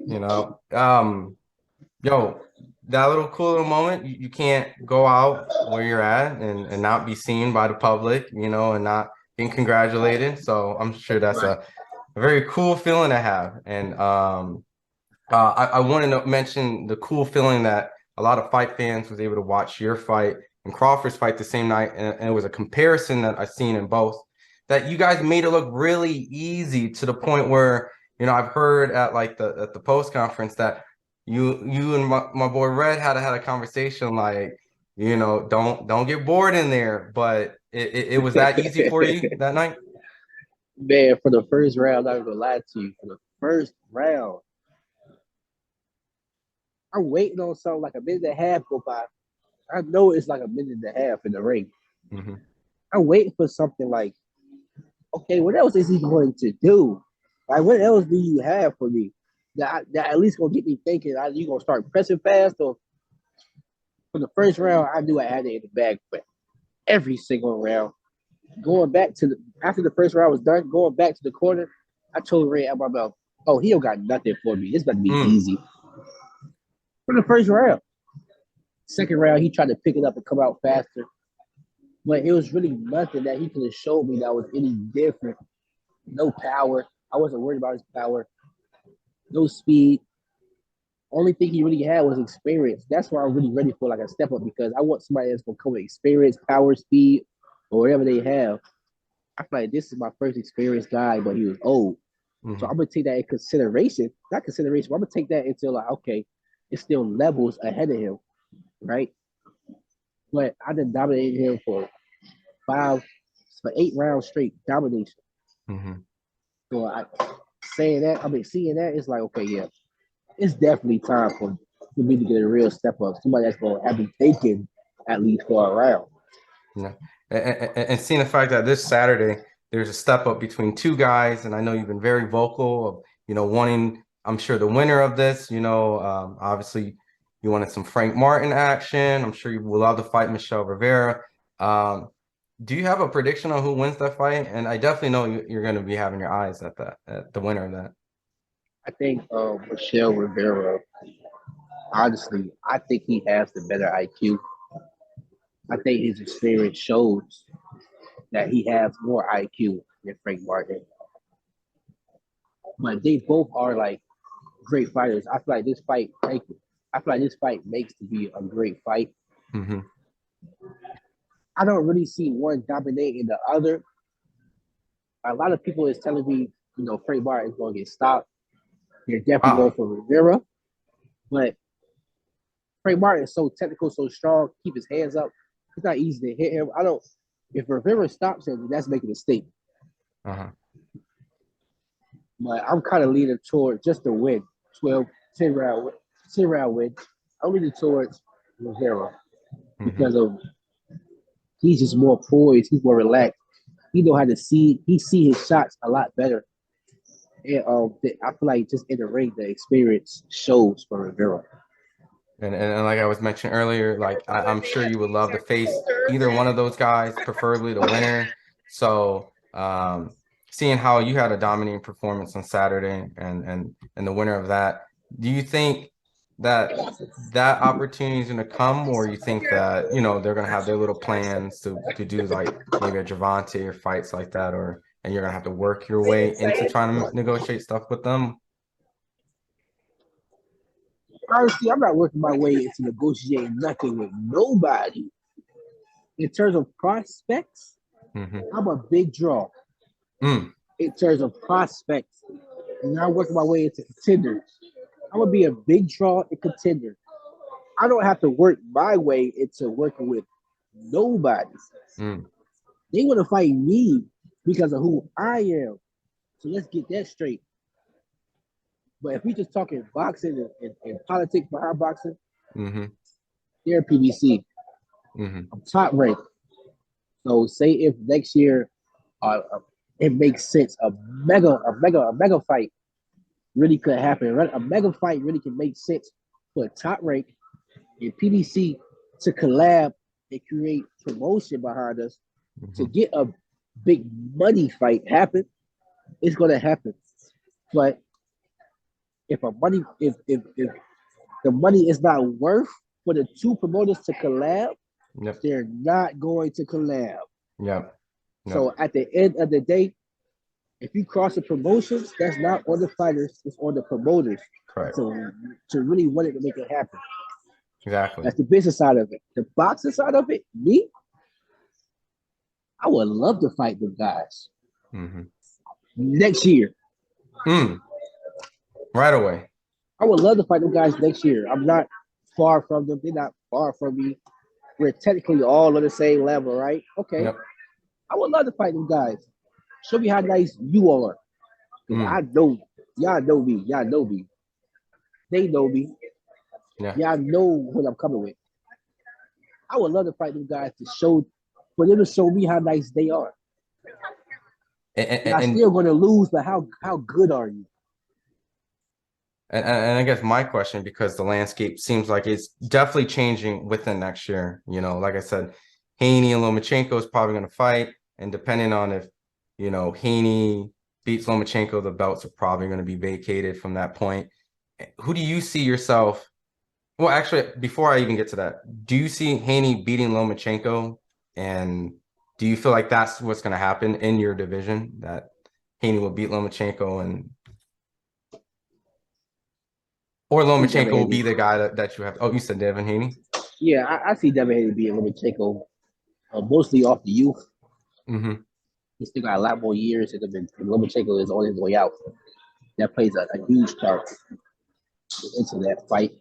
You know, yo, that little cool little moment, you can't go out where you're at and not be seen by the public, and not being congratulated. So I'm sure that's Right. a very cool feeling to have. And I wanted to mention the cool feeling that a lot of fight fans was able to watch your fight and Crawford's fight the same night, and it was a comparison that I seen in both. That you guys made it look really easy to the point where I've heard at like the post conference that you and my boy Red had a conversation like don't get bored in there, but it was that easy for you that night. Man, for the first round, I'm not gonna lie to you. For the first round, I'm waiting on something like a minute and a half go by. I know it's like a minute and a half in the ring. Hmm. I'm waiting for something like, okay, what else is he going to do? Like, what else do you have for me that at least gonna get me thinking? Are you gonna start pressing fast? Or for the first round, I knew I had it in the bag for every single round. Going back to the after the first round was done, going back to the corner, I told Ray out my mouth, "Oh, he don't got nothing for me. It's about to be Mm. easy." For the first round, second round, he tried to pick it up and come out faster, but it was really nothing that he could have showed me that was any different. No power. I wasn't worried about his power. No speed. Only thing he really had was experience. That's why I'm really ready for like a step up because I want somebody that's gonna come with experience, power, speed, or whatever they have. I feel like this is my first experienced guy, but he was old. So Hmm. I'm gonna take that in consideration. Not consideration, but I'm gonna take that into like, okay, it's still levels ahead of him, right? But I done dominated him for 8 rounds straight domination. Hmm. So saying that, I mean seeing that, it's like, okay, yeah, it's definitely time for me to get a real step up. Somebody that's gonna have me taken at least for a round. Yeah. And seeing the fact that this Saturday there's a step up between two guys, and I know you've been very vocal of, wanting, I'm sure, the winner of this, obviously you wanted some Frank Martin action. I'm sure you will love to fight Michelle Rivera. Um, do you have a prediction on who wins that fight? And I definitely know you're going to be having your eyes at the winner of that. I think Michelle Rivera, honestly, I think he has the better IQ. I think his experience shows that he has more IQ than Frank Martin. But they both are like great fighters. I feel like this fight makes to be a great fight. Hmm. I don't really see one dominating the other. A lot of people is telling me, Frank Martin is going to get stopped. They're definitely going Wow. for Rivera, but Frank Martin is so technical, so strong. Keep his hands up. It's not easy to hit him. I don't. If Rivera stops him, that's making a statement. Uh-huh. But I'm kind of leaning toward just a win, 12, 10 round, 10 round win. I'm leaning towards Rivera Hmm. because of he's just more poised. He's more relaxed. He know how to see. He see his shots a lot better. And I feel like just in the ring, the experience shows for Rivera. And like I was mentioning earlier, like I'm sure you would love to face either one of those guys, preferably the winner. So seeing how you had a dominating performance on Saturday and the winner of that, do you think that that opportunity is going to come, or you think that they're going to have their little plans to do like maybe a Gervonta or fights like that, or and you're going to have to work your way into trying to negotiate stuff with them? Honestly, I'm not working my way into negotiating nothing with nobody. In terms of prospects, Hmm. I'm a big draw. Mm. In terms of prospects, and I'm working my way into contenders. I'm gonna be a big draw in contender. I don't have to work my way into working with nobody. Mm. They want to fight me because of who I am. So let's get that straight. But if we just talking boxing and politics behind boxing, Hmm. they're PBC. Hmm. I'm top ranked. So say if next year it makes sense, a mega fight really could happen. A mega fight really can make sense for a top rank in PBC to collab and create promotion behind us to Hmm. get a big money fight happen. It's gonna happen. But if the money is not worth for the two promoters to collab, Yep. they're not going to collab. Yep. So at the end of the day, if you cross the promotions, that's not on the fighters, it's on the promoters. Correct. To really want it to make it happen. Exactly. That's the business side of it. The boxing side of it, me, I would love to fight the guys next year. Right away. I would love to fight the guys next year. I'm not far from them. They're not far from me. We're technically all on the same level, right? Okay. Yep. I would love to fight them guys. Show me how nice you are. I know, y'all know me. Y'all know me. They know me. Yeah. Y'all know what I'm coming with. I would love to fight them guys for them to show me how nice they are. And I'm still going to lose, but how good are you? And I guess my question, because the landscape seems like it's definitely changing within next year. You know, like I said, Haney and Lomachenko is probably going to fight, and depending on if, you know, Haney beats Lomachenko, the belts are probably going to be vacated from that point. Who do you see yourself? Well, actually, before I even get to that, do you see Haney beating Lomachenko, and do you feel like that's what's going to happen in your division, that Haney will beat Lomachenko and or Lomachenko will be the guy that you have? Oh, you said Devin Haney? Yeah, I see Devin Haney being Lomachenko, mostly off the youth. He still got a lot more years, and Lomachenko is on his way out. That plays a huge part into that fight.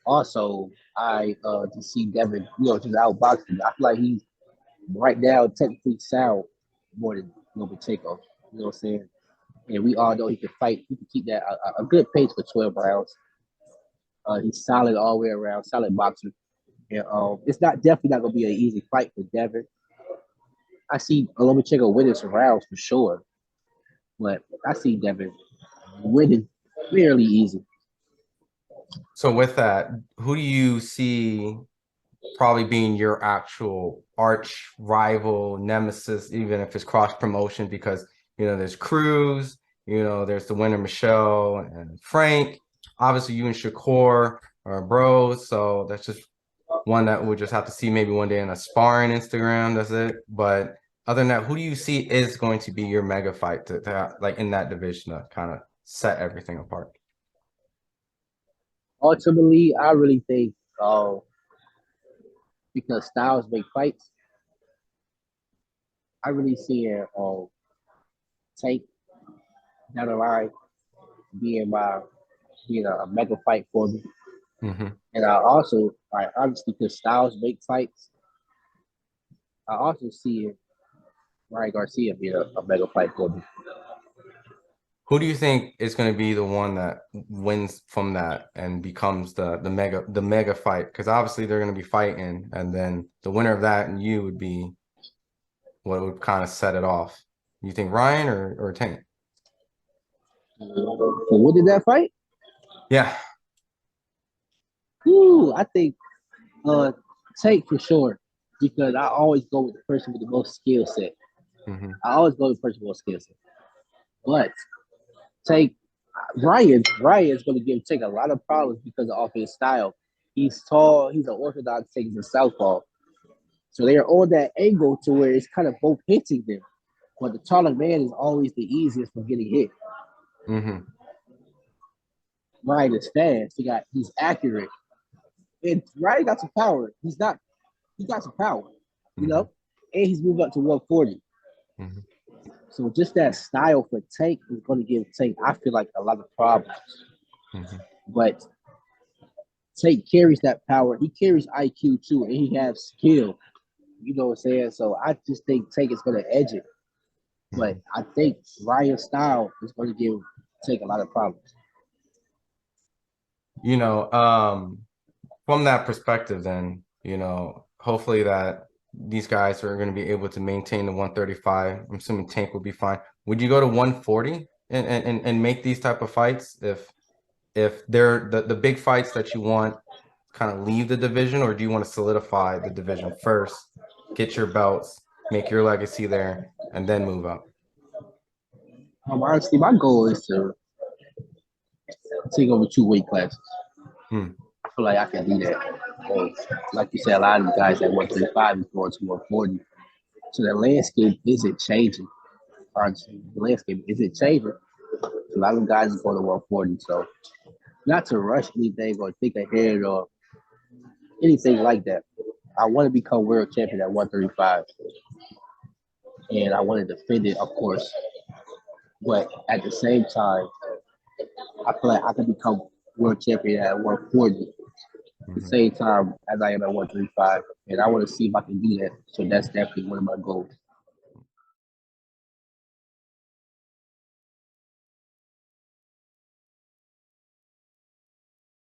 Also, I just see Devin, just outboxing. I feel like he's right now technically sound more than Lomachenko. You know what I'm saying? And we all know he can fight. He can keep that a good pace for 12 rounds. He's solid all the way around, solid boxer. And it's definitely not going to be an easy fight for Devin. I see Lomachenko winning some rounds for sure, but I see Devin winning fairly easy. So with that, who do you see probably being your actual arch rival, nemesis, even if it's cross promotion? Because, you know, there's Cruz, you know, there's the winner Michelle and Frank. Obviously, you and Shakur are bros, so that's just one that we'll just have to see maybe one day in a sparring Instagram. That's it. But other than that, who do you see is going to be your mega fight to like in that division to kind of set everything apart? Ultimately, I really think because styles make fights, I really see it Tank down the line being a mega fight for me. And honestly, because styles make fights, I also see it Ryan Garcia being a mega fight for me. Who do you think is going to be the one that wins from that and becomes the mega fight? Because obviously they're going to be fighting, and then the winner of that and you would be what would kind of set it off. You think Ryan or Tank? So what did that fight? Yeah. Ooh, I think Tank for sure, because I always go with the person with the most skill set. I always go with the person with the most skill set. But Ryan's going to give Tank a lot of problems because of his style. He's tall. He's an orthodox. He's a southpaw. So they're on that angle to where it's kind of both hitting them. But the taller man is always the easiest for getting hit. Ryan is fast. He's accurate. And Ryan got some power. He got some power, you know? And he's moved up to 140. So just that style for Tank is going to give Tank, I feel like, a lot of problems. But Tank carries that power. He carries IQ too, and he has skill. You know what I'm saying? So I just think Tank is going to edge it. But I think Ryan's style is going to give Tank a lot of problems. You know, from that perspective, then, you know, hopefully that these guys are going to be able to maintain the 135. I'm assuming Tank will be fine. Would you go to 140 and make these type of fights if they're the big fights that you want, kind of leave the division, or do you want to solidify the division first, get your belts, make your legacy there, and then move up? Honestly, my goal is to take over 2 weight classes. Hmm. I feel like I can do that. Like you said, a lot of the guys at 135 is going to 140. So the landscape isn't changing. Honestly, the landscape isn't changing. A lot of guys are going to 140. So not to rush anything or think ahead or anything like that. I want to become world champion at 135. And I want to defend it, of course. But at the same time, I feel like I can become world champion at 140 at the same time as I am at 135. And I want to see if I can do that. So that's definitely one of my goals.